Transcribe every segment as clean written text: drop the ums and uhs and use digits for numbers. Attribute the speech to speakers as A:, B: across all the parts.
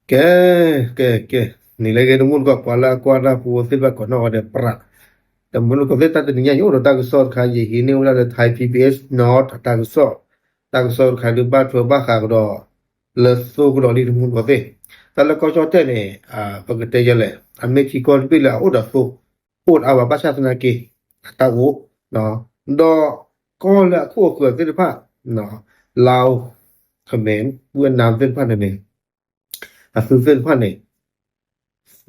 A: que ni le que mun ko kwala pu silba ko no de pra ta mun ko veta de nya yo ta ko sor kha ye hi ne wala de thai pps not ta ko sor kha de ba tho ba kha ko le so ko li mun ko ve ta le ko cho te ne pa ke te ye le a me ki ko bi la o da so o a ba sha na ke ta wo no do ko la ko ko te pa no lao เขมรเวียดนามเส้นพันธุ์นี่ซึ่งเส้นพันธุ์นี่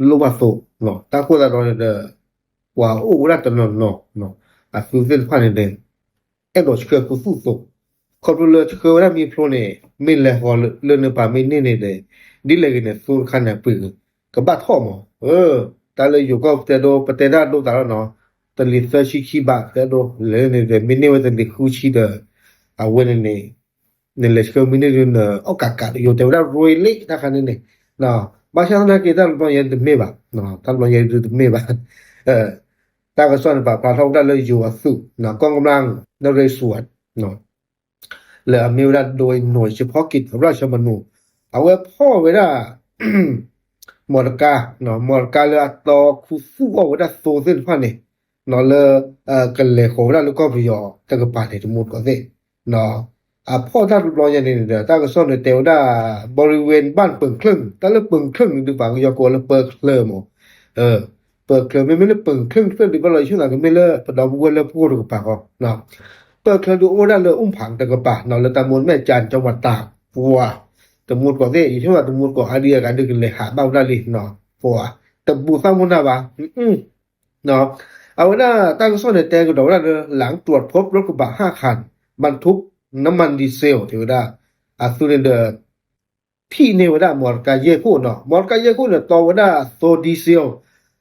A: ลูกว่าโซเนาะตาคนละตอนเดว่าโอ้ละตอนเนาะซึ่งเส้นพันธุ์นี่เอ็ดชเกอกูสู้เขาดูเลยชเกอว่ามีโปรเนี่ยไม่เลยฮอลเรื่องป่าไม่นี่เลยดิเลยเนี่ยสู้คันเนี่ยปืนกับบ้าท่อมแต่เลยอยู่ก็แต่โดประเทศด้านโดตาแล้วเนาะแต่ลิซชิคิบะแต่โดเลยเนี่ยไม่เนี่ยว่าจะลิคูชิเดเอาเว้นนี่nelle scominere o caccato io te ora roile da canene no ma c'è una che dal poi de meba no dal poi de meba ตาก็ซ่อนปาทองได้เลยอยู่สุเนาะกองกำลังนเรศวรเนาะและมีเวลาโดยหน่วยเฉพาะกิจราชมนูเอาไว้พ่อเวลามอร์กาเนาะมอร์กาเลยต่อคุสู้ว่าเวลาโซเซนพันนี่เนาะเลยกันเลยขอเวลาลูกก็ไปยอตะกปาเนี่ยทั้งหมดก็สิเนาะพ่อถ้าลอยอย่างนี้เด้อตาก็ซ่อนในเตวดาบริเวณบ้านเปิงครึ่งตาละเปิงครึ่งดูบางยอกละเปิงเคลมเปิงเคลไม่ได้เปิงครึ่งเพื่อนดิบ่เลยชื่อหลังก็ไม่เลอะดอกบัวละพูดกับปากเนาะเปิงเคลดูโอดาเลยผังตะกะปะเนาะละตำบลแม่จันจังหวัดตากปัวตำบลก็สิอยู่ที่ว่าตำบลก็อาเดียกันดึกเลยหาเบ้าได้เลยเนาะปัวตำบลซ้ำมุน่ะบ่เนาะเอาหน้าตาก็ซ่อนในเตก็ดอกละหลังตรวจพบรถกระบะ5คันบรรทุกน้ำมันดีเซลเทวดาสุรินเดอร์พี่เนวดามอร์กาเยโคเนาะมอร์กาเยโคเนาะตอวดาโซดีเซล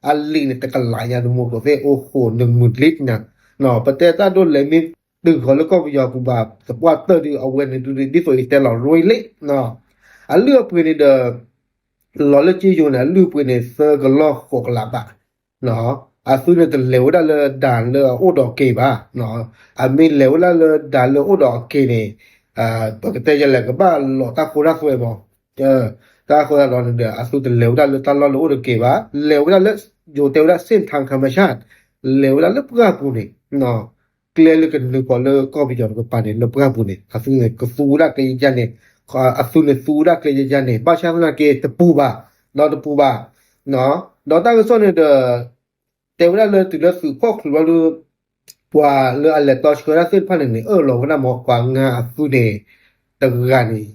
A: อัลลีเนี่ยตะกะหลายอย่างหมดก็เฟโอ้โห 10,000 ลิตรนะเนาะประเทศตาโดนเลยมีดึงขอแล้วก็ยอกูบาสปอร์เตอร์ที่เอาไว้ในดิโซอีแต่ละรวยเละเนาะอันเลือกปืนในเดอลอเลจีอยู่นะลือปืนในเซอร์ก็ลอก6ลับอ่ะเนาะสุรินเดอร์เลวดาเลยด่านเลยโอดอกเกบาเนาะมีเลวดาเลยด่านเลยโอดอกเกนี่ปกติจะแลก็บ้าลอตาโคราสวยบ่ตาโคราสอนเดอสุรินเลวดาเลยตาลอโอดอกเกบาเลวดาเลยอยู่เตวดาเส้นทางธรรมชาติเลวดาเลยปกาปูนี่เนาะเคลียร์เลยกันเลยก็เลยก็ไปจอดก็ปานนี่เลยปกาปูนี่สุรินก็สูดาเกยจันนี่สุรินสูดาเกยจันนี่บ้าชานะเกตปูบาเนาะตปูบาเนาะดอตาก็สอนเดอแต่เวลาเลยติดแล้วสื่อพวกว่าเลยว่าเลยอะไรต่อชกระเส้นพันหนึ่งนี่เราก็น่ามอกว่างาสุเดตะกันนี่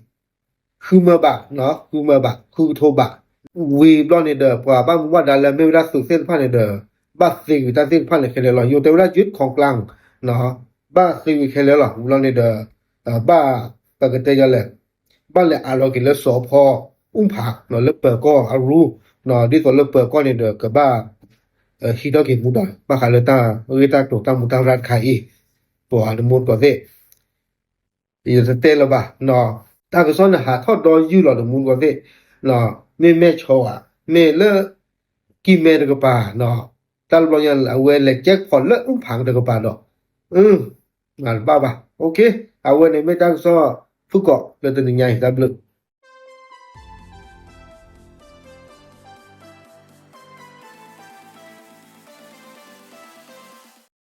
A: คือเมื่อบะเนาะคือเมื่อบะคือโทบะวีบลอนนี่เด้อว่าบ้านว่าดาแล้วไม่เวลาสื่อเส้นพันนี่เด้อบัสซิตาเส้นพันนี่แค่แล้วอยู่แต่เวลายึดของกลางเนาะบัสซิแค่แล้วบลอนนี่เด้อบ้าปกติจะแหละบ้านแหละอารอกิแล้วสพผักเนาะแล้วเปิดก็อารู้เนาะที่ตัวแล้วเปิดก็นี่เด้อก็บ้าฮิดอกิมุดาบาคาเลตาเรตาโตตามุตารัดไข่ปัวอันมุดก็เซอีจะเตลบะเนาะตาก็สอนหาทอดดอยูหลอดมุดก็เซเนาะแม่ชออ่ะแม่เลกิเมดก็ปาเนาะตาลบยันเอาเวลแจ็คพอลเลผังตะก็ปาเนาะงานบ้าโอเคเอาเวในไม่ตั้งซอฟุกก็เลยตัวใหญ่ตาบล